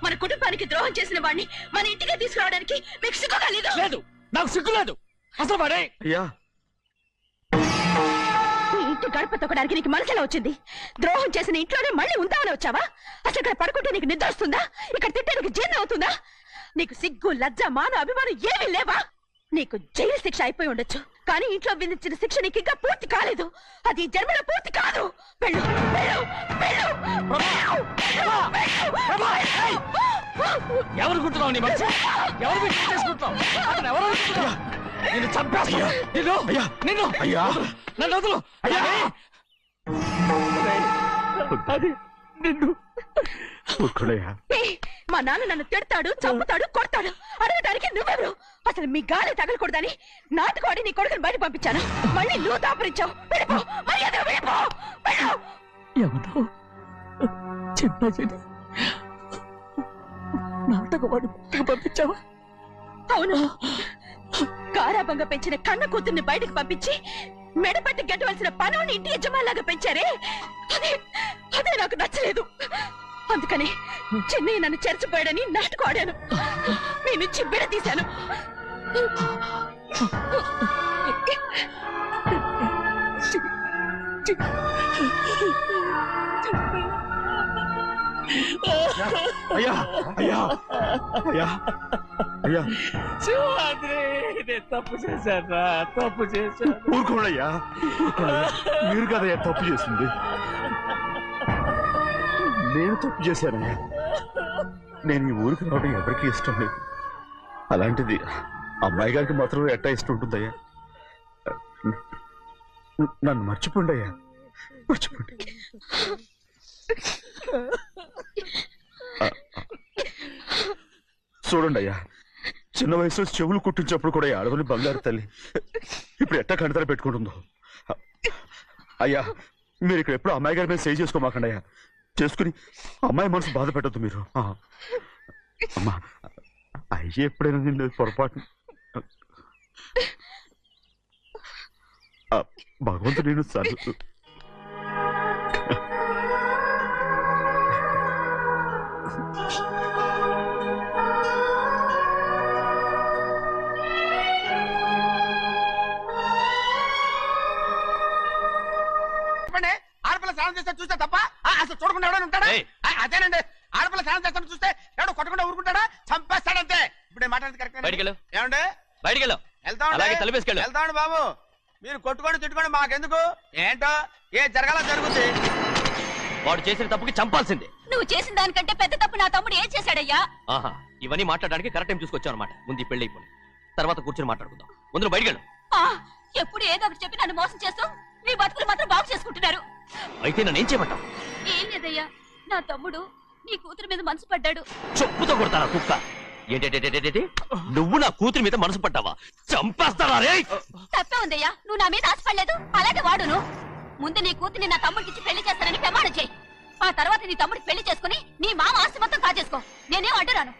మన కుటుంబానికి ద్రోహం చేసిన వాడిని మన ఇంటికి తీసుకురావడానికి మీకు సిగ్గు కాలేదు? లేదు, నాకు సిగ్గు లేదు అసలు. వాడే ఈ ఇంటి గడప తొక్కడానికి నీకు మనసులో వచ్చింది. ద్రోహం చేసిన ఇంట్లోనే మళ్ళీ ఉందామని వచ్చావా? అసలు ఇక్కడ పడుకుంటే నీకు నిద్ర వస్తుందా? ఇక్కడ తింటే నీకు జీర్ణం అవుతుందా? నీకు సిగ్గు, లజ్జ, మాన, అభిమానం ఏమీ లేవా? నీకు జైలు శిక్ష అయిపోయి ఉండొచ్చు, కానీ ఇంట్లో విధించిన శిక్ష నీకు ఇంకా పూర్తి కాలేదు. అది జన్మలో పూర్తి కాదు. వెళ్ళు, వెళ్ళు, వెళ్ళు, ఎవరు కుట్టున్నావు? నీ మంచి ఎవరు చేసుకుంటావు? ఎవరు నిన్ను చంపేస్తా. నిన్ను నన్ను వదులు. అది నిన్ను మా నాన్న నన్ను తిడతాడు, చంపుతాడు, కొడతాడు. అడగడానికి నువ్వెవరు? అసలు మీ గాలి తగలకూడదని నాటుకోడి నీ కొడుకుని బయట పంపించాను. మళ్ళీ నువ్వు దాపరించావు. వెళ్ళిపో, మర్యాదగా వెళ్ళిపో. ఎవరో చిన్న నాటకవాడి పంపించావా? అవును, గారాబంగా పెంచిన కన్న కూతుర్ని బయటకు పంపించి మెడపట్టి గెట్టవలసిన పనుని ఇంటి యజమానిలాగా పెంచారే, అదే నాకు నచ్చలేదు. అందుకని చెన్నై నన్ను చెరచిపోయాడని నాటుకోడాను. మీ నుంచి విడదీశాను. అయ్యా అయ్యా అయ్యా అయ్యా తప్పు చేశాను, తప్పు చేశాను. ఊరుకోడయ్యా, మీరు కదయ్యా తప్పు చేసింది. నేను తప్పు చేశానయ్యా. నేను ఈ ఊరికి రావడం ఎవరికి ఇష్టం లేదు. అలాంటిది అమ్మాయి గారికి మాత్రం ఎట్టా ఇష్టం ఉంటుందయ్యా. నన్ను మర్చిపోండి అయ్యా, మర్చిపోండి. చూడండి అయ్యా, చిన్న వయసులో చెవులు కుట్టించినప్పుడు కూడా ఆడవని బంగారు తల్లి ఇప్పుడు ఎట్టా కంటతర పెట్టుకుంటుందో. అయ్యా, మీరు ఇక్కడ ఎప్పుడు అమ్మాయి గారి మీద సేవ్ చేసుకోమాకండి అయ్యా. చేసుకుని అమ్మాయి మనసు బాధ పెట్టద్దు మీరు. అమ్మా, అయ్యే ఎప్పుడైనా నిన్ను పొరపాటు భగవంతుడు నేను సార్. ఆడపిల్ల స్నానం చేస్తే చూస్తే తప్ప అసలు చూడకుండా ఎవడో ఉంటాడా? అదేనండి, ఆడపిల్ల స్నానం చేస్తాను చూస్తే ఎవడో కొట్టకుండా ఊరుకుంటాడా? చంపేస్తాడంతే. ఇప్పుడు మాట్లాడేది కరెక్ట్. ఏమండి వెళ్తామండి బాబు. మీరు కొట్టుకొని తిట్టుకోండి, మాకెందుకు? ఏంటో ఏ జరగాల జరుగుతుంది. వాడు చేసిన తప్పుకి చంపాల్సిందే. నువ్వు చేసిన దానికంటే పెద్ద తప్పు నా తమ్ముడు ఏం చేశాడయ్యా? ఆహా, ఇవన్నీ మాట్లాడడానికి కరెక్ట్ టైం చూసుకొచ్చావు అనమాట. ముందు ఈ పెళ్లి అయిపోయి తర్వాత కూర్చొని మాట్లాడుకుందాం. ముందు బయటకెళ్ళు. ఎప్పుడు ఏదో ఒకటి చెప్పి నన్ను మోసం చేస్తూ మీ బతుకులు మాత్రం బాగు చేసుకుంటున్నారు. అయితే నన్నేం చేయమంటావు? ఏం లేదయ్యా, నా తమ్ముడు నీ కూతురు మీద మనసు పడ్డాడు. చెప్పుతో కొడతారా కుక్క? ఏంటి నువ్వు నా కూతురి మీద మనసు పడ్డావా? చంపేస్తారా రే? తప్పే ఉందయ్యా, నువ్వు నా మీద ఆశపడలేదు, అలాగే వాడును. ముందు నీ కూతుర్ని నా తమ్ముడికి పెళ్లి చేస్తానని ప్రమాణం చేయి. ఆ తర్వాత నీ తమ్ముడికి పెళ్లి చేసుకుని నీ మామ ఆస్తి మొత్తం కాజేసుకో. నేనేం అడ్డురాను.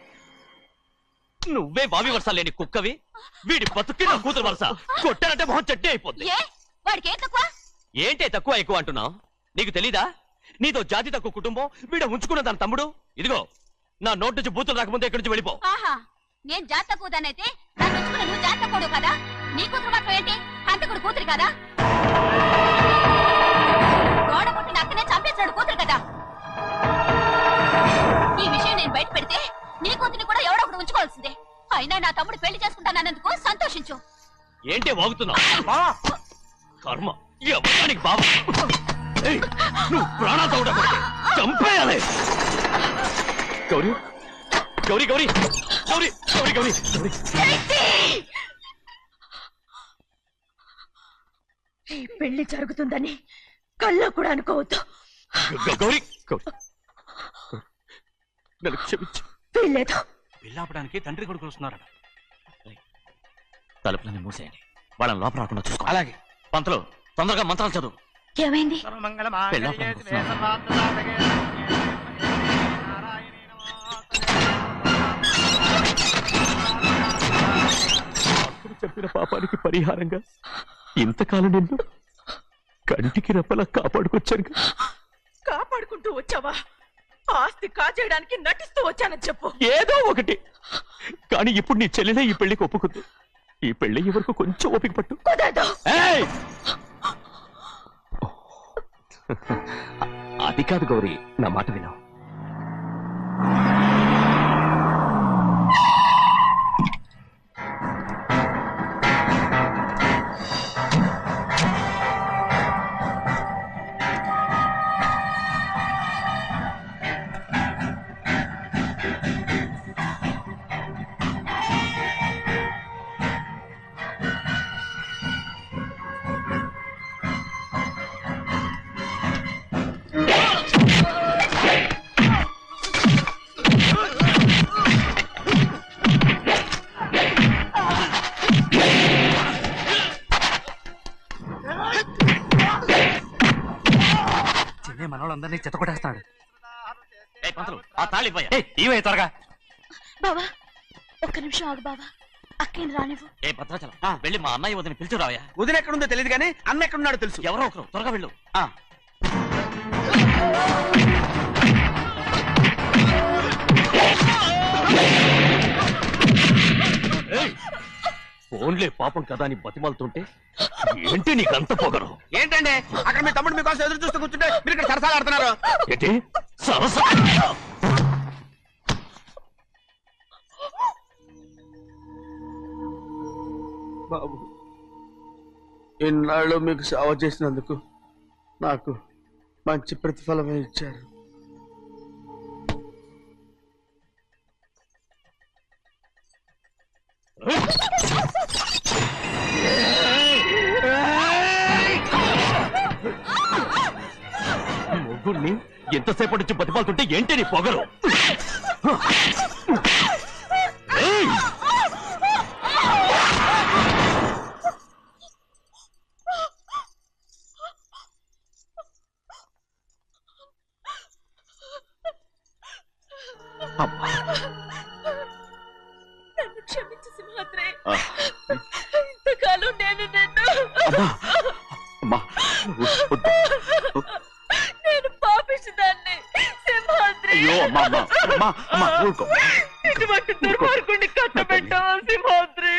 నువ్వే బావి వరుస లేని కుక్కవి. వీడి బతుక్కి నా కూతురు వరుస. కొట్టానంటే మొహం చట్నీ అయిపోద్ది. వాడికి ఏం తక్కువ? ఏంటే తక్కువ ఎక్కువ అంటున్నావు? నీకు తెలీదా? నీతో జాతి తక్కువ కుటుంబం వీడ ఉంచుకున్న దాని తమ్ముడు. ఇదిగో, నా నోటి నుంచి బూతులు రాకముందే ఇక్కడి నుంచి వెళ్ళిపో. ఆహా, నేను జాతి తక్కువదానైతే నన్ను ఉంచుకున్న నువ్వు జాతి తక్కువ కదా? నీ కూతురు మాత్రం ఏంటి? హంతకుడు కూతురు కదా? గోడ పుట్టిన అక్కనే చంపేశాడు కూతురు కదా? ఈ విషయం నేను బయట పెడితే నీ కూతురిని కూడా ఎవడో ఒకటి ఉంచుకోవాల్సిందే. అయినా నా తమ్ముడు పెళ్లి చేసుకుంటానన్నందుకు సంతోషించు. ఏంటి వాగుతున్నావు? కర్మ, ఎవరికి బాబా? నువ్వు ప్రాణాలు తోడకూడదు, చంపేయాలి. గౌరీ గౌరీ గౌరీ గౌరీ గౌరీ గౌరీ గౌరీ ఈ పెళ్లి జరుగుతుందని కల్లో కూడా అనుకోవద్దు. గౌరీ నన్ను క్షమించు. వీల్లేదు. పెళ్ళాపడానికి తండ్రి కొడుకులు వస్తున్నారట. తలుపులని మూసేయండి, వాళ్ళని లోపల రాకుండా చూసుకో. అలాగే. పంతలు తొందరగా మంత్రాలు చదువు. ఏమైంది? అప్పుడు చెప్పిన పాపానికి పరిహారంగా ఇంతకాలం నిన్ను కంటికి రెప్పలా కాపాడుకొచ్చాను. కాపాడుకుంటూ వచ్చావా? ఆస్తి కాజేయడానికి నటిస్తూ వచ్చానని చెప్పు. ఏదో ఒకటి, కానీ ఇప్పుడు నీ చెల్లెలే ఈ పెళ్లికి ఒప్పుకుంది. ఈ పెళ్లి వరకు కొంచెం ఓపిక పట్టు. కుదరదు. ఏయ్! అది కాదు గౌరీ, నా మాట విను. మనోళ్ళందరినీ చెత్తకొట్టేస్తాడు. ఆ తాళి ఇవే త్వరగా. బావా ఒక్క నిమిషం ఆగు బావా, అక్కేం రానివ్వు. ఏ భద్రాచలం, వెళ్ళి మా అన్నయ్య వదిన పిలిచురావయ్యా. వదిన ఎక్కడుందో తెలియదు కానీ అన్న ఎక్కడున్నాడో తెలుసు. ఎవరో ఒకరు, త్వరగా వెళ్ళు. ఫోన్లే పాపం కదా అని బతిమాలుతుంటే ఏంటి నీకంత పొగరు? ఏంటండి అక్కడ మీ తమ్ముడు మీకోసం ఎదురు చూస్తూ కూర్చుంటే మీరు ఇక్కడ సరసాలు ఆడుతున్నారు. ఏంటి సరస? బాబు, ఇన్నాళ్ళు మీకు సేవ చేసినందుకు నాకు మంచి ప్రతిఫలమే ఇచ్చారు. మొగ్గుల్ని ఎంతసేపటి నుంచి బతిమాలుతుంటే ఏంటి నీ పొగరు? నన్ను క్షమించు సింహాద్రి. ఇంతకాలం నేను నేను పాపిస్తుందాన్ని సింహాద్రి. ఇటువంటి దుర్మార్గుడిని కట్టబెట్టావా సింహాద్రి?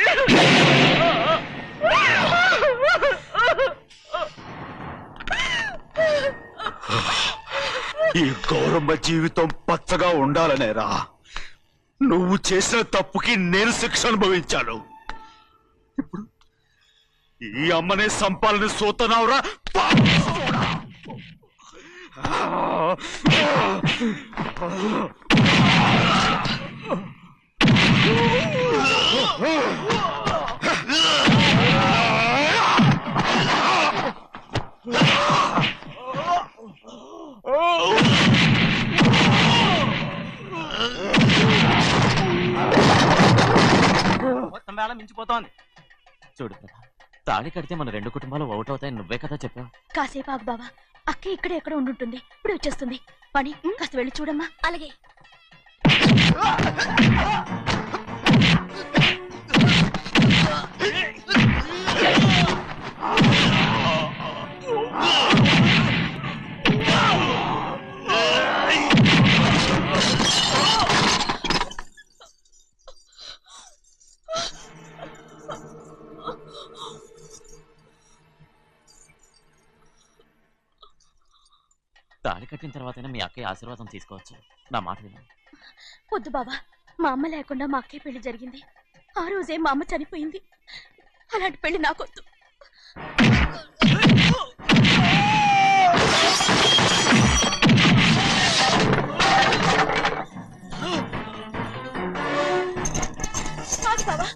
ఈ గౌరమ్మ జీవితం పచ్చగా ఉండాలనేరా నువ్వు చేసిన తప్పుకి నేను శిక్ష అనుభవించాను. ఇప్పుడు ఈ అమ్మనే సంపాలని సోతనావురా. మొత్తం వేళ మించిపోతోంది. చూడు తాళి కడితే మన రెండు కుటుంబాలు అవుట్ అవుతాయని నువ్వే కదా చెప్పావు. కాసేపు ఆగు బావా, అక్క ఇక్కడే ఎక్కడ ఉండుంటుంది, ఇప్పుడు వచ్చేస్తుంది. పని కాస్త వెళ్ళి చూడమ్మా. అలాగే. తాళి కట్టిన తర్వాతైనా మీ అక్కయ్య ఆశీర్వాదం తీసుకోవచ్చు. నా మాట విను. వద్దు బావా, మా అమ్మ లేకుండా మా అక్కయ్య పెళ్లి జరిగింది. ఆ రోజే మా అమ్మ చనిపోయింది. అలాంటి పెళ్లి నాకొద్దు. బావా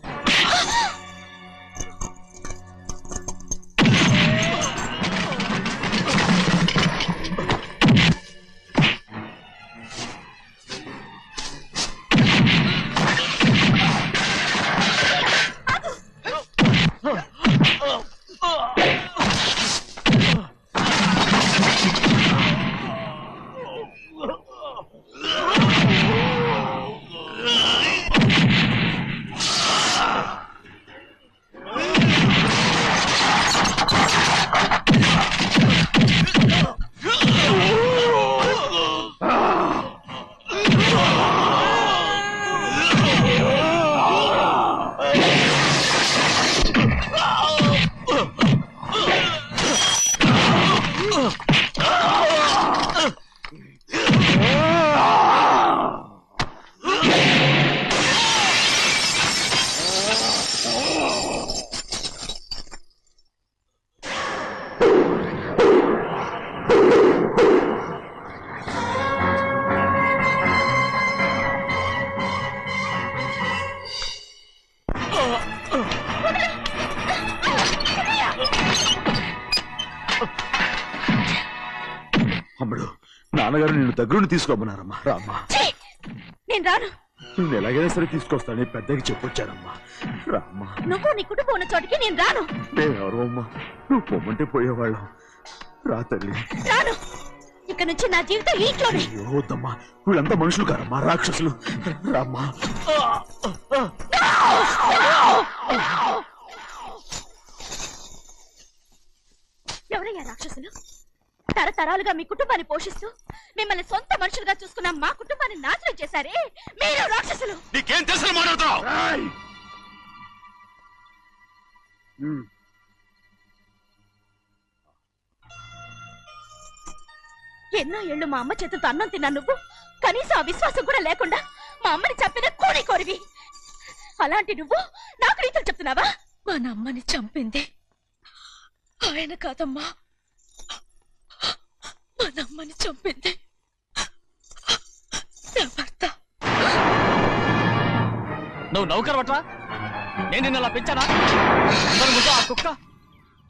నాన్నగారు నిన్ను దగ్గరుండి తీసుకోమన్నారమ్మా. రామ్మా, ఛీ! నేను రాను. నేను ఎలాగైనా సరే తీసుకొస్తానని పెద్దకి చెప్పొచ్చానమ్మా. రామ్మా. నువ్వు నీ కుటుంబం ఉన్న చోటికి నేను రాను. మేమెవరు అమ్మా, నువ్వు పొమ్మంటే పోయేవాళ్ళం. రా తల్లి. రాను. ఇక నుంచి నా జీవితం ఈ ఇంట్లోనే. అయ్యో వద్దమ్మా, వీళ్ళంతా మనుషులు కారమ్మా, రాక్షసులు. రామ్మా. ఎవరయ్యా రాక్షసులు? తరతరాలుగా మీ కుటుంబాన్ని పోషిస్తూ మిమ్మల్ని సొంత మనుషులుగా చూసుకున్న మా కుటుంబాన్ని నాశనం చేశారే మీరు రాక్షసులు. నీకేం తెలుసు మాట్లాడుతున్నావు? ఏయ్! ఉమ్. ఎన్నో ఏళ్ళు మా అమ్మ చేతులతో అన్నం తిన్నా నువ్వు కనీసం ఆ విశ్వాసం కూడా లేకుండా మా అమ్మని చంపిన కోడి కోరివి. అలాంటి నువ్వు నాకు రీతులు చెప్తున్నావా? మా అమ్మని చంపింది ఆయన కాదమ్మా, మా అమ్మని చంపింది నా భర్త. నువ్వు నౌకర్ పట్రా? నేను నిన్న అలా పెంచానా? అందరి ముందు ఆ కుక్క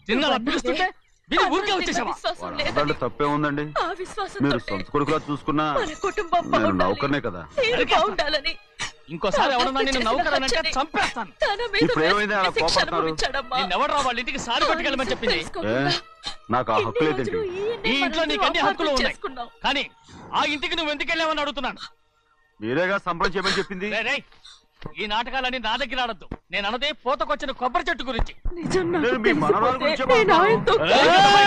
నిన్న అలా పిలుస్తుంటే వీళ్ళు ఊరికే వచ్చేసావా? విశ్వాసం అంటే లేదని తప్పే ఉందండి. ఆ విశ్వాసం మీరు సొంత కొడుకులా చూసుకున్నా మన కుటుంబం నేను బాగుండాలి, నౌకర్నే కదా. మీరు బాగుండాలని ఇంకోసారి ఎవరన్నా నిన్ను నౌకర్ అని అంటే చంపేస్తాను. తన మీద ఇప్పుడు ఏమైంది అలా శిక్ష కోపడుతున్నారు? అనుభవించాడమ్మా. నిన్నెవడరా వాళ్ళ ఇంటికి సారి పట్టుకెళ్ళమని చెప్పింది? ఏ? నాకు ఆ హక్కు లేదండి. ఈ ఇంట్లో నీకు అన్ని హక్కులు ఉన్నాయి, కానీ ఆ ఇంటికి నువ్వు ఎందుకు వెళ్ళావని అడుగుతున్నాను. మీరేగా సంబరం చేయమని చెప్పింది. రేయ్, రేయ్, ఈ నాటకాలన్నీ నా దగ్గర ఆడద్దు. నేను అన్నదే పోతకొచ్చిన కొబ్బరి చెట్టు గురించి. నిజం నాకు నేను మీ మనవరాలు తెలిసిపోతే గురించే నేను ఆయనతో నేను చెప్తున్నా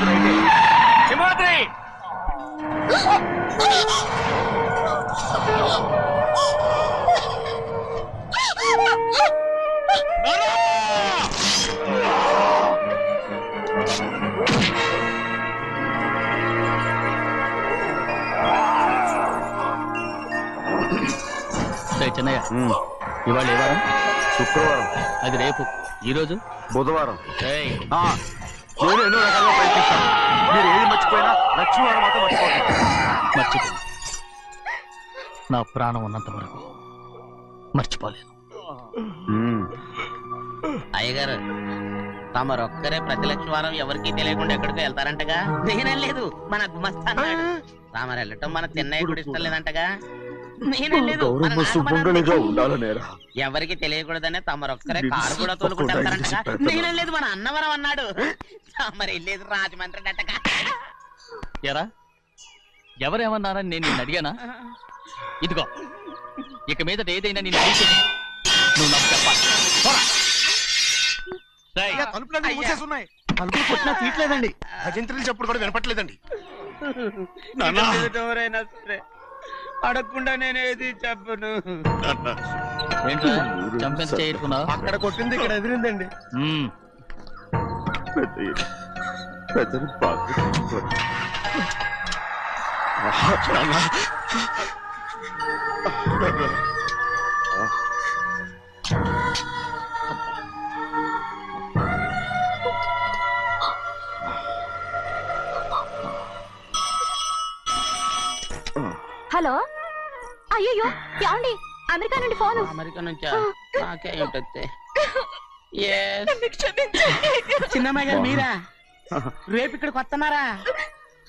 అయితే. హిమాద్రి! చిన్నయ్య, ఉమ్. ఇవాళ ఏ వారం? శుక్రవారం, అది రేపు. ఈ రోజు బుధవారం. ఏయ్, ఆ, నేను ఎన్నో రకాలుగా ప్రయత్నిస్తాను. మీరు ఏది మర్చిపోయినా లక్ష్మీవారం మాత్రం మర్చిపోతాను. మర్చిపో. నా ప్రాణం ఉన్నంత వరకు మర్చిపోలేను. అయ్యగారు తమరొక్కరే ప్రతి లక్షవారం ఎవరికి తెలియకుండా ఎక్కడికో వెళ్తారంటగా? నేనేం లేదు, మన గుమస్తా అన్నాడు. తామరు వెళ్ళటం మన చిన్నయ్య కూడా ఇష్టం లేదంటగా? నేనేం లేదు, మన గౌరవ సుమంగళిగా ఉండాలనేరా. ఎవరికి తెలియకూడదనే తమరొక్కరే కారు కూడా తోలుకుంటూ వెళ్తారంటగా? నేనేం లేదు, మన అన్నవరం అన్నాడు. తమరు వెళ్ళేది రాజమండ్రి అంటగా? ఎరా, ఎవరేమన్నారని నేను నిన్ను అడిగానా? ఇదిగో, ఇక మీదట ఏదైనా నేను అడిగితే నువ్వు నాకు చెప్పాలి. పోరా. రేయ్, తలుపులన్నీ అయ్యా. మూసేసి ఉన్నాయి. తలుపులు కొట్టినా తీయట్లేదండి. భజంత్రులు చెప్పుడు కూడా వినపట్లేదండి. ఎవరైనా సరే అడగకుండా నేనేది చెప్పను. ఏంట్రా చంపెంత చేసుకున్నావు? అక్కడ కొట్టింది ఇక్కడ ఎదిరిందండి. పెద్దని బాగా చూసుకోండి. హలో, అయ్యో ఏమండి, అమెరికా నుండి ఫోను. అమెరికా నుంచా? నాకే ఉంటుంది. క్షమించండి. చిన్నమ్మాయి గారు మీరా? రేపు ఇక్కడికి వస్తున్నారా?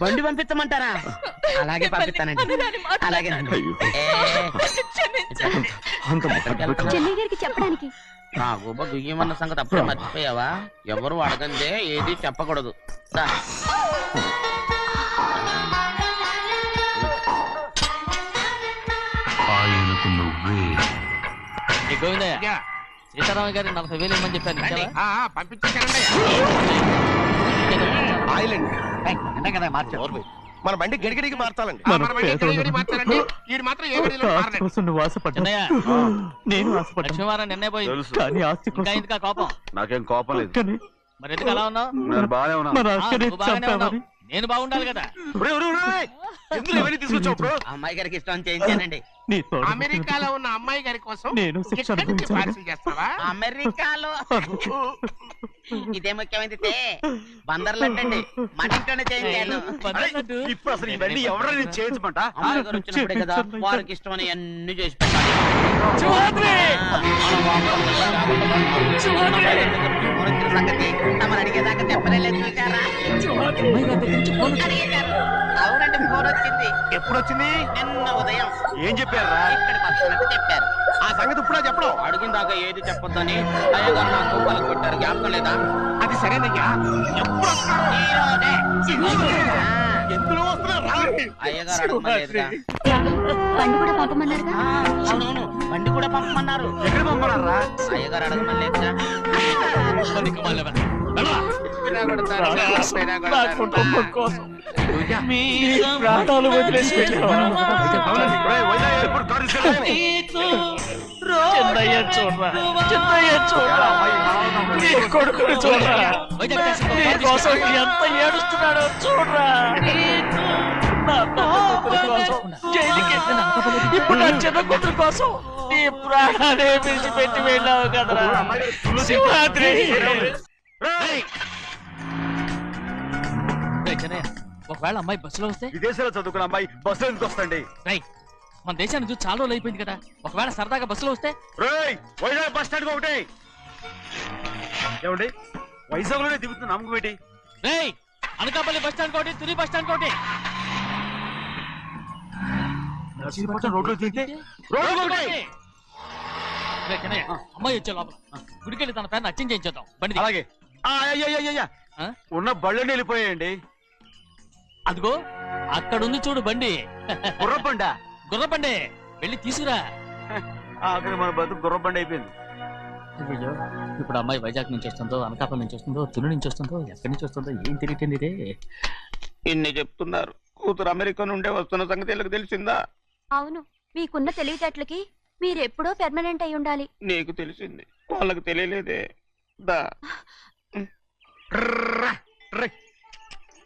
బండి పంపించమంటారా? అలాగే పంపిస్తానండి. అలాగేనండి. అయ్యో. క్షమించండి. అంత మాట చెన్నై గారికి చెప్పడానికి నా గుబ్బ గుయ్యమన్న సంగతి అప్పుడే మర్చిపోయావా? ఎవరు అడగందే ఏది చెప్పకూడదు. రా. ఏ గోవిందయ్య, సీతారామ గారి 40,000 ఇవ్వమని చెప్పాను. ఇచ్చావా? పంపించేశానండి. ఆయిల్ అండి. కదా మార్చారు. మన బండి గడిగడికి మార్చాలండి. మన బండి గడిగడికి మార్చాలండి. వీడు మాత్రం ఏ గడిలో మారలేదు. చిన్నయ్య, నేను ఆశపడ్డా, లక్ష్మీవారం నిన్నే పోయింది. తెలుసు. కానీ ఆస్తి ఇంకా కోసం ఎందుకా కోపం? నాకేం కోపం లేదు. కానీ మరి ఎందుకు అలా ఉన్నావు? నేను బాగానే మన ఉన్నాను. అక్కడే నువ్వు బాగానే ఉన్నావు. చంపామని నేను బాగుండాలి కదా. ఎందుకు ఇవన్నీ తీసుకొచ్చావు బ్రో? అమ్మాయి గారికి ఇష్టం చేయించానండి. నీ తోడు అమెరికాలో ఉన్న అమ్మాయి గారి కోసం నేను శిక్ష ఇక్కడికి అనుభవించాను. పార్సల్ చేస్తావా? అమెరికాలో ఇదే ముఖ్యమైనది. బందర్లంటండి మన ఇంట్లోనే చేయించాను. పద్ధతి. ఇప్పుడు అసలు ఇవన్నీ ఎవరైనా చేయించమంట? అమ్మాయి గారు వచ్చినప్పుడే కదా వారికి ఇష్టమని అన్ని చేసి పెట్టాలి. సంగతి తమరు అడిగేదాకా చెప్పలేదు చూసారా? అడిగేశారు. అవునండి, ఫోన్ వచ్చింది. ఎప్పుడు వచ్చింది? నిన్న ఉదయం ఏం చెప్పారా? ఇక్కడికి వస్తున్నట్టు చెప్పారు. ఆ సంగతి ఇప్పుడే చెప్పడం. అడిగిందాకా ఏది చెప్పొద్దని అయ్యగారు నాకు పలుకు కొట్టారు. జ్ఞాపకం లేదా? అది సరేనయ్యా. ఎప్పుడు వస్తారు? ఈరోజే. ఎందులో వస్తున్నారా? అయ్యగారు అడగమలేదుగా. బండి కూడా పంపమన్నారుగా. అవునవును, బండి కూడా పంపమన్నారు. ఎక్కడ పంపరారా? అయ్యగారు అడగమలేదుగా. నా కుటుంబం కోసం మీ ప్రాణాలు వదిలేసి వెళ్ళాను. చిన్నయ్య చూడరా, చిన్నయ్య చూడరా, నీ కొడుకుని చూడరా, నీ కోసం ఎంత ఏడుస్తున్నాడో చూడరా. నా పెద్ద కూతురు కోసం జైలుకి వెళ్ళిన ఇప్పుడు నా చిన్న కూతురు కోసం నీ ప్రాణాలే విడిచిపెట్టి వెళ్ళావు కదరా శివాద్రి. ఒకవేళ అమ్మాయి బస్సులో వస్తే విదేశాల్లో చదువుకున్న అమ్మాయి బస్సులో ఎందుకు వస్తండి? మన దేశాన్ని చూసి చాలా రోజులు అయిపోయింది కదా, ఒకవేళ సరదాగా బస్సులో వస్తే. రేయ్, వైజాగ్ బస్ స్టాండ్ ఒకటి ఏమండి? వైజాగ్ లోనే దిగుతున్న నమ్మకం ఏంటి? రేయ్, అనకాపల్లి బస్ స్టాండ్ కోటి, తుని బస్ స్టాండ్ కోటి. నర్సీపట్నం రోడ్లో దిగితే రోడ్డు ఒకటి. రేయ్ చిన్నయ్య, అమ్మాయి వచ్చే లోపల గుడికెళ్ళి తన పేరుని అచ్చం చేయించేద్దాం. బండి దిగు. అలాగే. అయ్యయ్యయ్యయ్య, ఆ? ఉన్న బళ్ళని వెళ్ళిపోయాయండి. అదిగో అక్కడుంది చూడు బండి, గుర్రబండ. గుర్రబండి, వెళ్ళి తీసుకురా. అక్కడ మన బతుకు గుర్రబండ అయిపోయింది. అయ్యో, ఇప్పుడు అమ్మాయి వైజాగ్ నుంచి వస్తుందో, అనకాపల్లి నుంచి వస్తుందో, తుని నుంచి వస్తుందో, ఎక్కడి నుంచి వస్తుందో ఏం తెలియటండి రే. ఇన్ని చెప్తున్నారు, కూతురు అమెరికా నుండే వస్తున్న సంగతి వీళ్ళకి తెలిసిందా? అవును, మీకున్న తెలివితేటలకి మీరెప్పుడో పెర్మనెంట్ అయి ఉండాలి. నీకు తెలిసింది, వాళ్ళకి తెలియలేదే. దా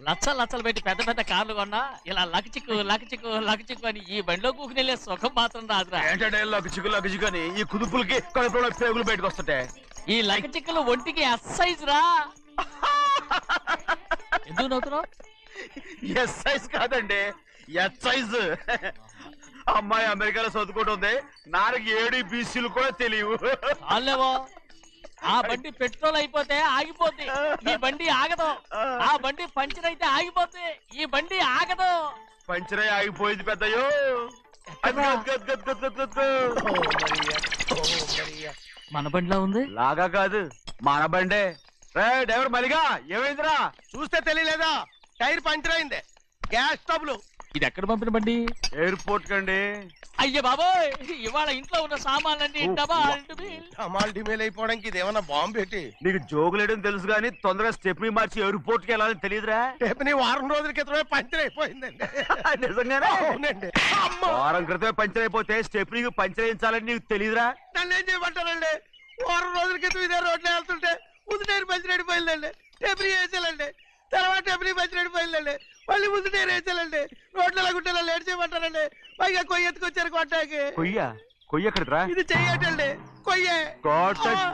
లచ్చలు పెట్టి పెద్ద పెద్ద కార్లు కొన్నా ఇలా లకచిక్కు అని ఈ బండిలో కూకుని వెళ్ళే సుఖం మాత్రం రాదురా. ఏంటంటే లగ్గు అని ఈ కుదుపులకి కడుపులో పేగులు బయటకు వస్తుంటే ఈ లకచిక్కులు ఒంటికి ఎక్సైజ్ రా. ఎందుకు నవ్వుతున్నావు? ఎస్ సైజ్ కాదండి, ఎస్ సైజ్. అమ్మాయి అమెరికాలో చదువుకుంటుంది, నాకు 7 బీసీలు కూడా తెలియవు. చాలేవో, ఆ బండి పెట్రోల్ అయిపోతే ఆగిపోద్ది, ఈ బండి ఆగదు. ఆ బండి పంచర్ అయితే ఆగిపోద్ది, ఈ బండి ఆగదు. పంచరై ఆగిపోయింది పెద్దయ్యో. మన బండిలో ఉంది. లాగా కాదు, మన బండే. రే డ్రైవర్ మలిగా, ఏమైందిరా? చూస్తే తెలియలేదా? టైర్ పంచర్ అయింది. గ్యాస్ స్టవ్లు. ఇది ఎక్కడ పంపిన బండి? ఎయిర్పోర్ట్ కండి. అయ్య బాబోయ్, ఇవాళ ఇంట్లో ఉన్న సామాన్లన్నీ డబాల్ డుబిల్. అమాల్ డిమేల్ అయిపోవడానికి ఇదేమన్నా బాంబు పెట్టి? నీకు జోగులేయడం తెలుసు కానీ తొందరగా స్టెప్ని మార్చి ఎయిర్పోర్ట్ కి వెళ్ళాలని తెలియదురా? రేపని వారం రోజుల క్రితమే పంచర్ అయిపోయిందండి. నిజంగానే? అవునండి. వారం క్రితమే పంచర్ అయిపోతే స్టెప్నీకి పంచర్ వేయించాలని నీకు తెలియదురా? నన్ను ఏం చేయమంటారండి? వారం రోజుల క్రితం ఇదే రోడ్లో వెళ్తుంటే ముందు టైర్ పంచర్ అయిపోయిందండి. టెబ్రీ వేసాలండి, తర్వాత టెబ్రీ పంచర్ అయిపోయిందండి, మళ్ళీ ముందు టైర్ వేసాలండి. రోడ్లు ఎలాగుంటే లేట్ చేయమంటారండి. పైగా కొయ్య ఎత్తుకొచ్చారు కొట్టాకి. కొయ్య ఎక్కడిరా? ఇది చెయ్యటండి, కొయ్యే. God touch.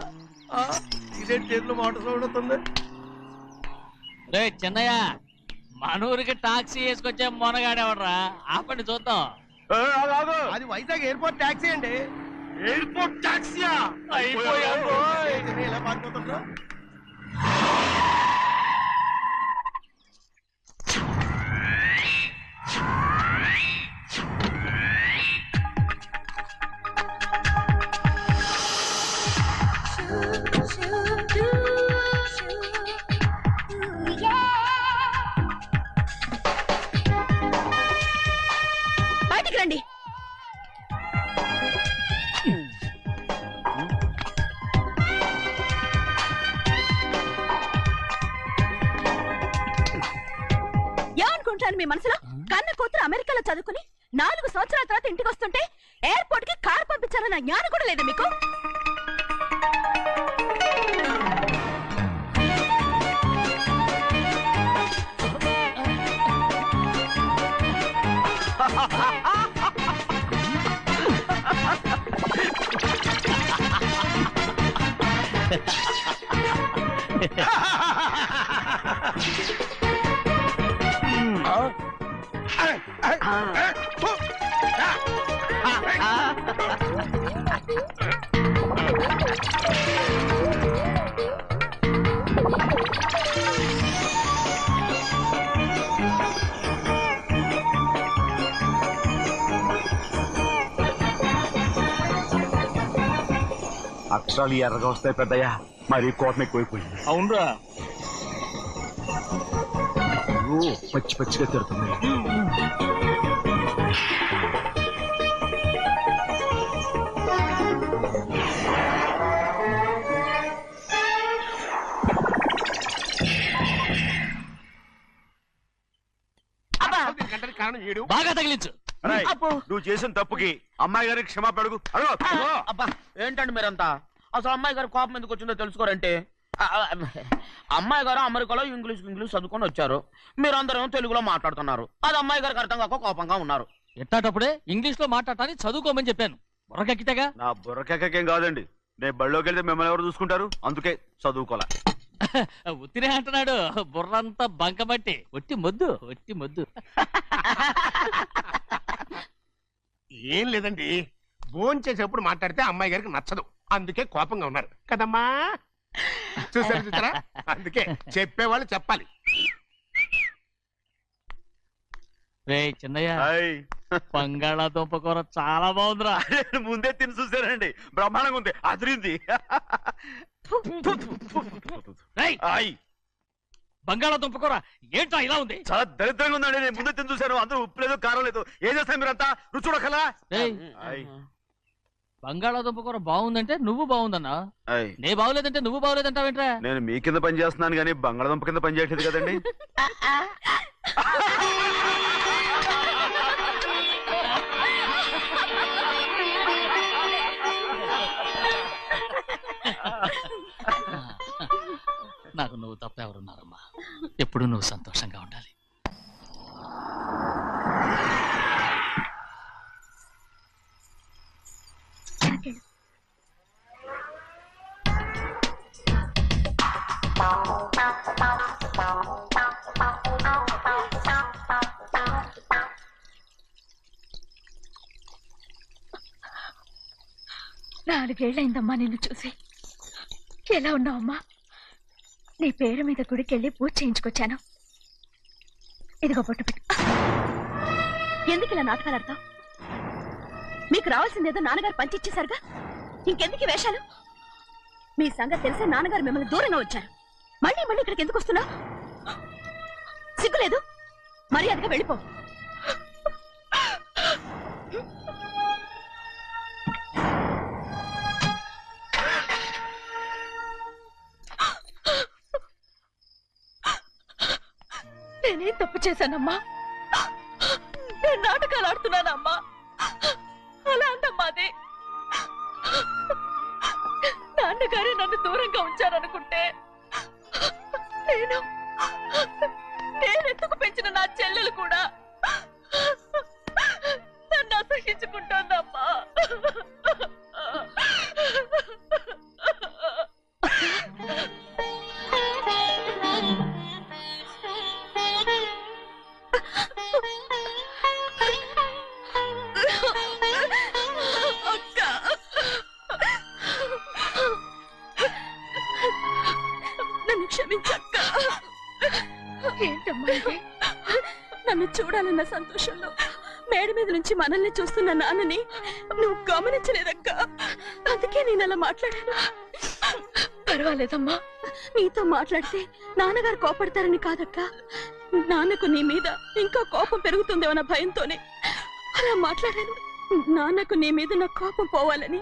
ఇదే చేతులు మోటార్ సౌండ్ అవుతుంది. రే చిన్నయ్య, మన ఊరికి టాక్సీ వేసుకొచ్చే మొనగాడేవడరా? ఆపండి చూద్దాం. ఆగు, ఆగు. అది వైజాగ్ ఎయిర్పోర్ట్ ట్యాక్సీ అండి. ఎయిర్పోర్ట్ టాక్సీయా? అయిపోయాము. ఇలా పారిపోతుండ్రు. బయటికి రండి. ఏమనుకుంటాను మీ మనసులో? కన్న కూతురు అమెరికాలో చదువుకుని 4 సంవత్సరాల తర్వాత ఇంటికి వస్తుంటే ఎయిర్పోర్ట్ కి కార్ పంపించాలన్న జ్ఞానం కూడా లేదా మీకు? అక్షరాలు ఎర్రగా వస్తాయి పెద్దయ్యా, మరి కోపం ఎక్కువైపోయింది. అవునరా, పచ్చి పచ్చిగా తిడుతుంది. కారణం ఏడు. బాగా తగిలించు. అరేయ్, నువ్వు చేసిన తప్పుకి అమ్మాయి గారికి క్షమాపణ అడుగు. అడుగు. అబ్బా ఏంటండి మీరంతా? అసలు అమ్మాయి గారు కోపం ఎందుకు వచ్చిందో తెలుసుకోరంటే, అమ్మాయి గారు అమెరికాలో ఇంగ్లీష్ చదువుకొని వచ్చారు, మీరందరూ తెలుగులో మాట్లాడుతున్నారు. అది అమ్మాయి గారికి అర్థం కాక కోపంగా ఉన్నారు. ఎట్టాటప్పుడే ఇంగ్లీష్ లో మాట్లాడటానికి చదువుకోమని చెప్పాను. బుర్రకెక్కితేగా. నా బుర్రకేకేం కాదండి, నేను బళ్ళోకి వెళ్తే మిమ్మల్ని ఎవరు చూసుకుంటారు, అందుకే చదువుకోలే. ఉత్తినే అంటున్నాడు, బుర్రంతా బంకబట్టి. ఒట్టి మొద్దు, ఒట్టి మొద్దు. ఏం లేదండి, భోజనం చేసేప్పుడు మాట్లాడితే అమ్మాయి గారికి నచ్చదు, అందుకే కోపంగా ఉన్నారు కదమ్మా. చూసారా, అందుకే చెప్పేవాళ్ళు చెప్పాలి. రే చిన్నయ్య, హాయ్. బంగాళాదుంప కూర చాలా బాగుందిరా. ముందే తిని చూసారండి, బ్రహ్మాండంగా ఉంది, అదిరింది. రేయ్, హాయ్. బంగాళాదుంప కూర ఏంట్రా ఇలా ఉంది? చాలా దరిద్రంగా ఉందండి, నేను ముందే తిని చూశాను, అందరూ ఉప్పు లేదు కారం లేదు. ఏం చేస్తాను మీరంతా, రుచి చూడకలా. రేయ్, హాయ్. బంగాళాదుంప కూర బాగుందంటే నువ్వు బాగుందన్నా, హాయ్. నే బాగులేదంటే నువ్వు బాగులేదంటావేంట్రా? నేను మీ కింద పని చేస్తున్నాను కానీ బంగాళదుంప కింద పని చేయట్లేదు కదండి. నాకు నువ్వు తప్ప ఎవరున్నారమ్మా? ఎప్పుడు నువ్వు సంతోషంగా ఉండాలి. నాలుగేళ్లైందమ్మా నిన్ను చూసి. ఎలా ఉన్నావమ్మా? నీ పేరు మీద గుడికెళ్ళి పూజ చేయించుకొచ్చాను. ఇదిగో బొట్టు పెట్టు. ఎందుకు ఇలా నాటకాలు ఆడతావు? మీకు రావాల్సిందేదో నాన్నగారు పంచిచ్చేశారుగా, ఇంకెందుకు వేషాలు? మీ సంగతి తెలిసే నాన్నగారు మిమ్మల్ని దూరంగా వచ్చారు. మళ్ళీ మళ్ళీ ఇక్కడికి ఎందుకు వస్తున్నావు? సిగ్గులేదు? మర్యాదగా వెళ్ళిపో. నేనేం తప్పు చేశానమ్మా? నేను నాటకాలు ఆడుతున్నానమ్మా. అలా అందమ్మా అది. నాన్నగారే నన్ను దూరంగా ఉంచారనుకుంటే నేనెత్తుకు పెంచిన నా చెల్లెలు కూడా నన్ను అసహించుకుంటోందమ్మా. నన్ను క్షమించక్క. ఏంటమ్మా ఇది? నన్ను చూడాలన్న సంతోషంలో మేడ మీద నుంచి మనల్ని చూస్తున్న నాన్నని నువ్వు గమనించలేదక్క. అందుకే నేను అలా మాట్లాడాను. పర్వాలేదమ్మా, నీతో మాట్లాడితే నాన్నగారు కోపడతారని కాదక్క. నాన్నకు నీ మీద ఇంకా కోపం పెరుగుతుందేమన్న భయంతోనే అలా మాట్లాడాను. నాన్నకు నీ మీద నా కోపం పోవాలని,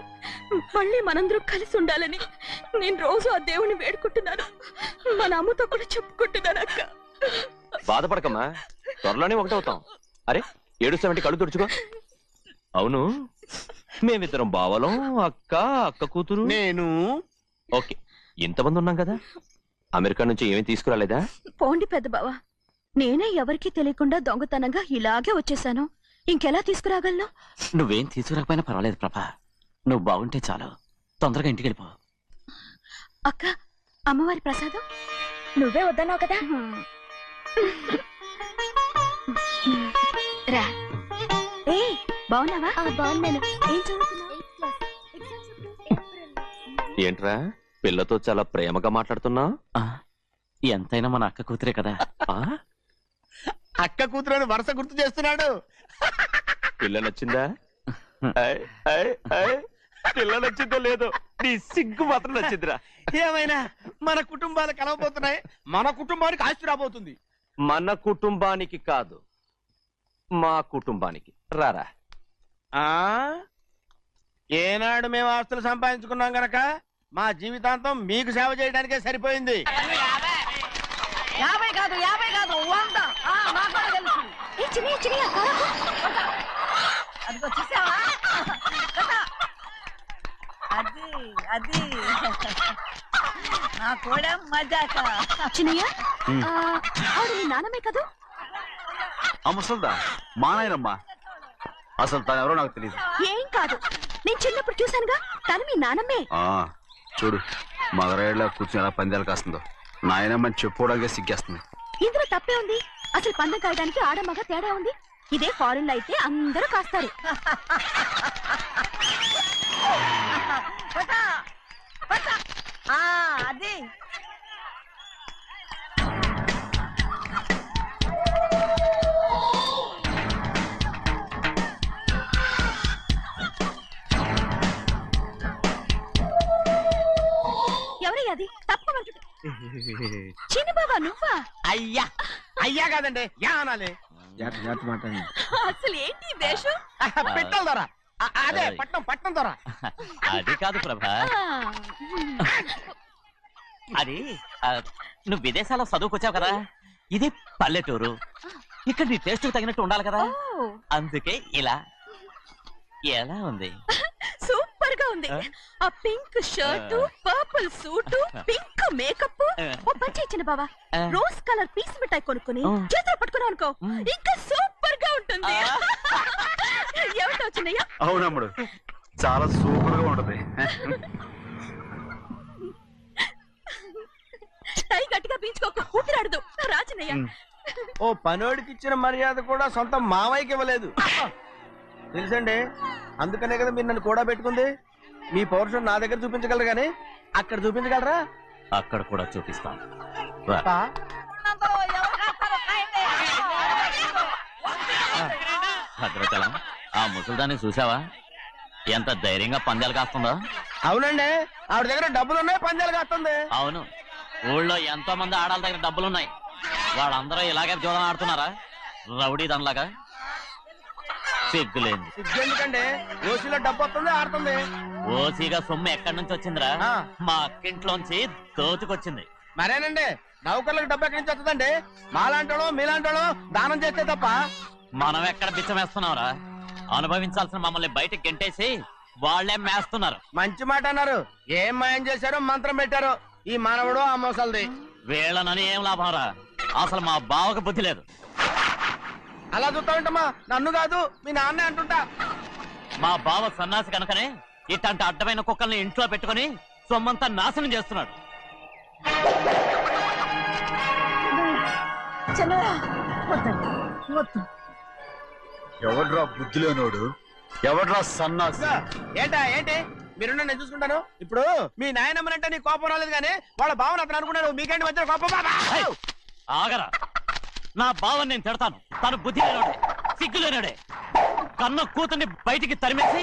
మళ్ళీ మనందరం కలిసి ఉండాలని నేను రోజు ఆ దేవుని వేడుకుంటున్నాను. మన అమ్మతో కూడా చెప్పుకుంటున్నాను అక్క. బాధపడకమ్మా, త్వరలోనే ఒకటవుతాం. అరే ఏడుస్తామంటే కళ్ళు తుడుచుకో. అవును, మేమిద్దరం బావలం, అక్క అక్క కూతురు నేను. ఓకే, ఇంతమంది ఉన్నాం కదా. అమెరికా నుంచి ఏమీ తీసుకురాలేదా? పోండి పెద్ద బావా, నేనే ఎవరికీ తెలియకుండా దొంగతనంగా ఇలాగే వచ్చేసాను. ఇంకెలా తీసుకురాగలను? నువ్వేం తీసుకురాకపోయినా పర్వాలేదు ప్రభా, నువ్వు బాగుంటే చాలు. తొందరగా ఇంటికి వెళ్ళిపో. అక్క, అమ్మవారి ప్రసాదం నువ్వే వద్దన్నావు కదా. రా. ఏ బాగున్నావా? బాగున్నాను. ఏం చదువుతున్నావు? ఏంట్రా పిల్లతో చాలా ప్రేమగా మాట్లాడుతున్నా? ఆ, ఎంతైనా మన అక్క కూతురే కదా. అక్క కూతురు వరుస గుర్తు చేస్తున్నాడు. పిల్ల నచ్చిందా? పిల్ల నచ్చిందో లేదో నీ సిగ్గు మాత్రం నచ్చిందిరా. ఏమైనా మన కుటుంబాలు కలవబోతున్నాయి, మన కుటుంబానికి ఆస్తి రాబోతుంది. మన కుటుంబానికి కాదు, మా కుటుంబానికి. రారా. ఆ ఏనాడు మేము ఆస్తులు సంపాదించుకున్నాం గనక మా జీవితాంతం మీకు సేవ చేయడానికే సరిపోయింది. 50 కాదు 100. నాకు కూడా తెలుసు. ఏ చిన్నయ్య, చిన్నయ్య, కారకు. అదిగో చూసావా? అది నా కూడా మజాక. చిన్నయ్య, ఆవిడ మీ నాన్నమే కదా? ఆ ముసల్దా మా నాయనమ్మా. అసలు తను ఎవరో నాకు తెలియదు. ఏం కాదు, నేను చిన్నప్పుడు చూశానుగా, తను మీ నాన్నమ్మే. చూడు మగరాయిలా కూర్చుని ఎలా పందాలు కాస్తుందో. నాయనమ్మని చెప్పుకోవడానికి సిగ్గేస్తుంది. ఇందులో తప్పే ఉంది? అసలు పందెం కాయడానికి ఆడమగ తేడా ఉంది. ఇదే ఫారెన్ లో అయితే అందరూ కాస్తారు. అది ఎవరయ్య అది? తప్పమంటు చిన్ని బాబా, నువ్వా? అయ్యా అయ్యా కాదండి, యా అనాలి. అసలు ఏంటి ఈ వేషం? పెట్టాలి దొర. అదే పట్నం దొర. అది కాదు ప్రభా, అది నువ్వు విదేశాల్లో చదువుకొచ్చావు కదా, ఇది పల్లెటూరు. ఇక్కడ నీ టేస్ట్ తగినట్టు ఉండాలి కదా, ఓ, అందుకే ఇలా. ఎలా ఉంది? సూపర్ గా ఉంది. ఆ pink shirt, purple suit, pink makeup. ఓ పని ఇచ్చిన బావా, రోజ్ కలర్ పీస్ మిఠాయి కొనుక్కొని చేతిలో పట్టుకున్నావు అనుకో, ఇంకా సూపర్ గా ఉంటుంది. ఏమిటో చిన్నయ్య? అవునమ్ముడు, చాలా సూపర్ గా ఉంటది. టై గట్టిగా పీంచుకోకు, ఊపిరాడదు. రా చిన్నయ్య. ఓ పనోడికి ఇచ్చిన మర్యాద కూడా సొంత మావయ్యకి ఇవ్వలేదు తెలుసండి. అందుకనే కదా మీరు నన్ను కూడా పెట్టుకుంది. మీ పౌరుషం నా దగ్గర చూపించగలరు కానీ అక్కడ చూపించగలరా? అక్కడ కూడా చూపిస్తాను. భద్రాచలం, ఆ ముసల్దాన్ని చూసావా? ఎంత ధైర్యంగా పందాలు కాస్తుందో. అవునండి, ఆవిడ దగ్గర డబ్బులున్నాయి, పందాలు కాస్తుంది. అవును, ఊళ్ళో ఎంతో మంది ఆడాళ్ళ దగ్గర డబ్బులున్నాయి. వాళ్ళందరూ ఇలాగే జోదం ఆడుతున్నారా? రౌడీ దానిలాగా. సిగ్గులేదు. ఎందుకంటే ఓసీలో డబ్బు వస్తుంది, ఆడుతుంది. ఓసీగా సొమ్ము ఎక్కడి నుంచి వచ్చిందిరా? మా అక్కింట్లోంచి దోచుకొచ్చింది. మరేనండి, నౌకర్లకు డబ్బు ఎక్కడి నుంచి వస్తుందండి? మాలాంటోళ్ళు మీలాంటోళ్ళు దానం చేస్తే తప్ప. మనం ఎక్కడ బిచ్చం వేస్తున్నావురా? అనుభవించాల్సిన మమ్మల్ని బయటకు గెంటేసి వాళ్లే మేస్తున్నారు. మంచి మాట అన్నారు. ఏం మాయం చేశారో మంత్రం పెట్టారో ఈ మానవుడు ఆ మోసల్ది. వీళ్ళనని ఏం లాభంరా? అసలు మా బావకు బుద్ధి లేదు. అలా చూస్తా ఉంటామా? నన్ను కాదు మీ నాన్నే అంటుంటా. మా బావ సన్నాసి కనుకనే ఇట్లాంటి అడ్డమైన కుక్కల్ని ఇంట్లో పెట్టుకుని సొమ్మంతా నాశనం చేస్తున్నాడు. ఎవడ్రా బుద్ధి లేనోడు? ఎవడ్రా సన్నాసి? ఏంటి మీరు నేను చూసుకుంటాను. ఇప్పుడు మీ నాయనమ్మనంటే నీ కోపం రాలేదు కానీ వాళ్ళ భావన అతను అనుకున్నాడు. మీకేంటి మధ్య కోపం? ఆగరా, నా బావని నేను తిడతాను. తను బుద్ధి లేనాడే, సిగ్గు లేనాడే. కన్న కూతుర్ని బయటికి తరిమేసి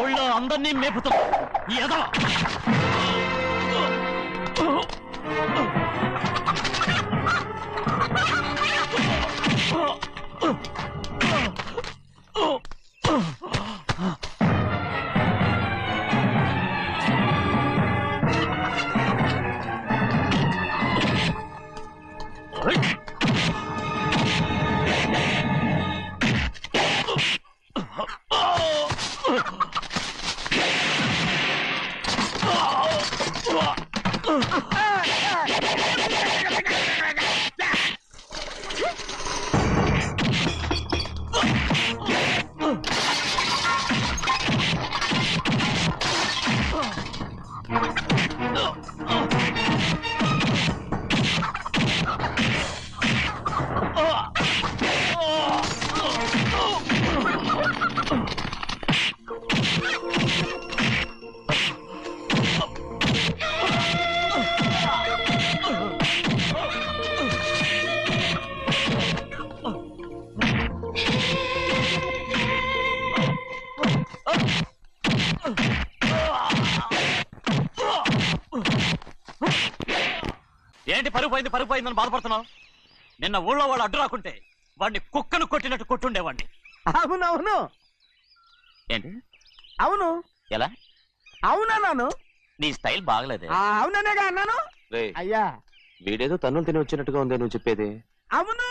ఊళ్ళో అందరినీ మేపుతున్నా. ఎదవ పరుగు పోయిందని బాధపడుతున్నావు? నిన్న ఊళ్ళో వాళ్ళు అడ్డు రాకుంటే వాడిని కుక్కను కొట్టినట్టు కొట్టుండేవాడిని. అవునవును ఏంటి? అవును ఎలా? అవునన్నాను. నీ స్టైల్ బాగలేదే. అవుననేగా అన్నాను. అయ్యా వీడేదో తన్నులు తిని వచ్చినట్టుగా ఉంది నువ్వు చెప్పేది. అవును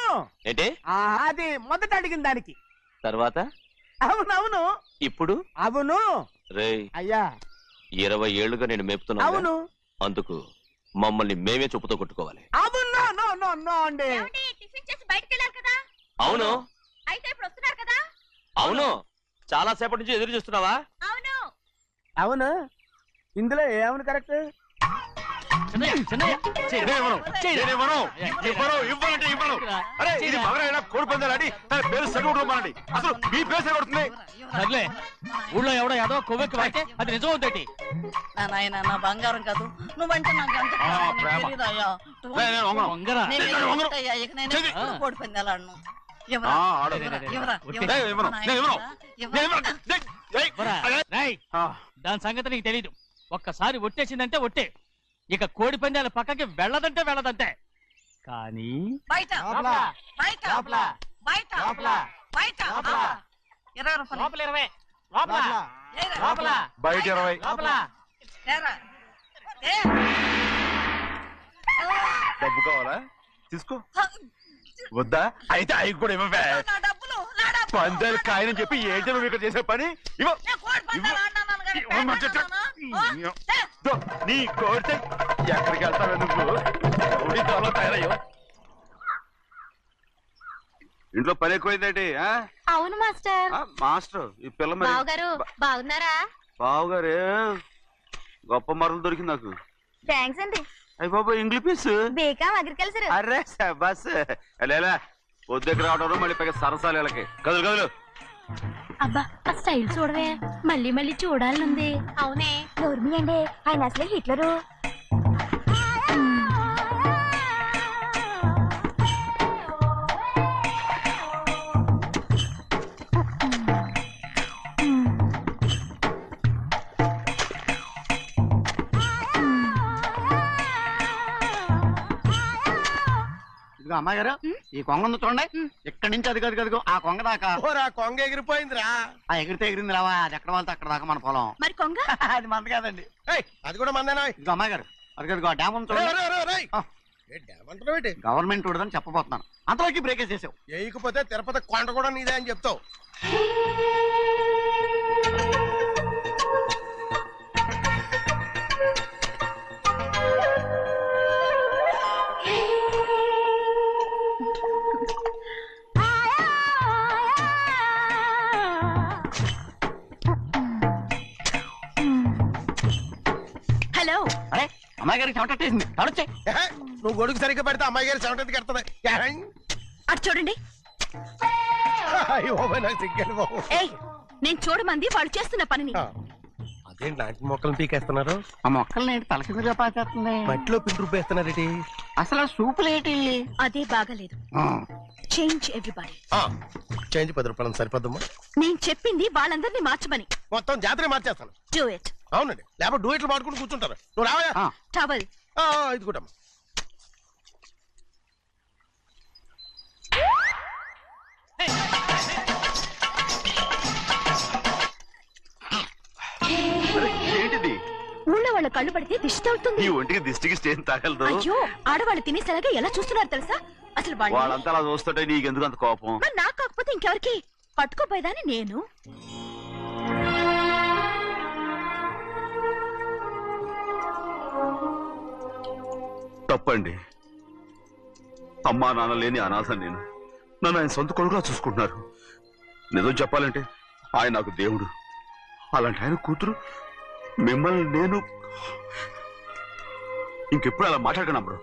ఏంటి? అది మొదట అడిగిన దానికి. తర్వాత అవునవును. ఇప్పుడు అవును. రేయ్, అయ్యా 20 ఏళ్లుగా నేను మేపుతున్నా. అవును. అందుకు మమ్మల్ని మేమే చెప్పుతో కొట్టుకోవాలి. అవును. నో నో నో అండి. టిఫిన్ చేసి బయటికి వెళ్ళారు కదా? అవును. అయితే ఇప్పుడు వస్తున్నారు కదా? అవును. చాలా సేపటి నుంచి ఎదురు చూస్తున్నావా? అవును. అవును. ఇందులో ఏమని కరెక్ట్? కోడి పందాలని తన పేరు సరిగొట్టుకోమనండి. అసలు మీ పేరు సరిగొడుతుంది. సర్లే, ఊళ్ళో ఎవడో ఏదో కొవ్వెక్కి వాడితే అది నిజం అవుతాయి. నాయన నా బంగారం కాదు, నువ్వంటే నాకు ఎంత ప్రేమ. తెలీదయ్యా. వంగరా. నేను ఏంటయ్యా, ఇక నేను ఎప్పుడు కోడి పందాలాడను. ఎవరా? ఎవరా? రేయ్, దాని సంగతి నీకు తెలీదు. ఒక్కసారి ఒట్టేసిందంటే ఒట్టే. ఇక కోడి పందాల పక్కకి వెళ్ళదంటే వెళ్ళదంటే. కానీ బయట బయట బయట బయట 20 రూపాయలు. లోపల 20. ఏరా. బయట 20. ఏరా. ఏ. డబ్బు కావాలా? తీసుకో. వద్దా? అయితే అవి కూడా ఇవ్వవే. నా డబ్బులు, నా డబ్బులు. పందాలు కాయని చెప్పి ఏంటి నువ్వు ఇక్కడ చేసే పని? ఇవ్వ. నేను కోడి పందాలు ఆడినాను కానీ ఇవ్వమని చెప్పు. ఆడినానా? దో, నీ కోరితే ఎక్కడికి వెళ్తావే నువ్వు? రౌడీ త్వరలో తయారయ్యో. ఇంట్లో పని ఎక్కువైందేంటి? అవును మాస్టర్. మాస్టర్ ఈ పిల్ల మరి బావగారు బాగున్నారా? బావుగారే గొప్ప మరలు దొరికింది నాకు. థ్యాంక్స్ అండి. అయ్యి బాబు ఇంగ్లీష్ బేకాం అగ్రికల్చర్. అర్రే బస్ లేలా పొద్దుకు రావడం మళ్ళీ పైగా సరసాలు వీళ్ళకి. కదులు కదులు. అబ్బా ఆ స్టైల్ చూడవే, మళ్ళీ మళ్ళీ చూడాలనుంది. అవునే నోర్మి అండి, ఆయన అసలే హిట్లరు. ఇదిగో అమ్మాయి గారు, ఈ కొంగ ఉంది చూడండి. ఇక్కడి నుంచి అది కదిగో ఆ కొంగ దాకా. ఓరా కొంగ ఎగిరిపోయిందిరా. ఆ ఎగిరితే ఎగిరింది రావా, అది ఎక్కడ వాళ్ళతో అక్కడ దాకా మన పొలం. మరి కొంగ అది మంద కాదండి. అది కూడా మందేనా? ఇదిగో అమ్మాయి గారు, అది ఆ డ్యామ్ ఉంది చూడండి. గవర్నమెంట్ ఉండదని చెప్పబోతున్నాను, అంతలోకి బ్రేక్ వేసేసావు. వేయకపోతే తిరుపతి కొండ కూడా నీదే అని చెప్తావు. హలో. అరే అమ్మాయి గారికి చెమటేసింది, తడొచ్చే. నువ్వు గొడుగు సరిగ్గా పెడితే అమ్మాయి గారి చెమటది కడుతుంది. అటు చూడండి. నాకు సిగ్గాను బాబు. ఏయ్, నేను చూడమంది వాళ్ళు చేస్తున్న పనిని. అదేంటి నాటి మొక్కలను పీకేస్తున్నారు? ఆ మొక్కల్ని తల కిందగా పాచేస్తుంది. మట్టిలో పిండి రూపేస్తున్నారేటి? అసలు ఆ సూపులేటి? అదే బాగలేదు. Change everybody. చేంజ్ 10 రూపాయలు సరిపోద్దమ్మా. నేను చెప్పింది వాళ్ళందరినీ మార్చమని. మొత్తం జాతర మార్చేస్తాను. Do it. అవునండి, లేకపోతే డూయిట్లు పాడుకుంటూ కూర్చుంటారు. నువ్వు రావా? టవల్. ఇది కూడా ఏంటిది? ఊళ్ళో వాళ్ళ కళ్ళు పడితే దిష్టి తగులుతుంది. ఈ ఒంటికి దిష్టికి స్టేన్ తాగలదు. అయ్యో, ఆడవాళ్ళు తినేసలాగా ఎలా చూస్తున్నారు తెలుసా? అసలు వాళ్ళంతా అలా చూస్తుంటే నీకెందుకు అంత కోపం? మరి నాకు కాకపోతే ఇంకెవరికి? పట్టుకోపోయేదాన్ని నేను. తప్పండి. అమ్మా నాన్న లేని అనాథ నేను. నన్ను ఆయన సొంత కొడుకులా చూసుకుంటున్నారు. నిజం చెప్పాలంటే ఆయన నాకు దేవుడు. అలాంటి ఆయన కూతురు మిమ్మల్ని నేను ఇంకెప్పుడు అలా మాట్లాడకనా బ్రో?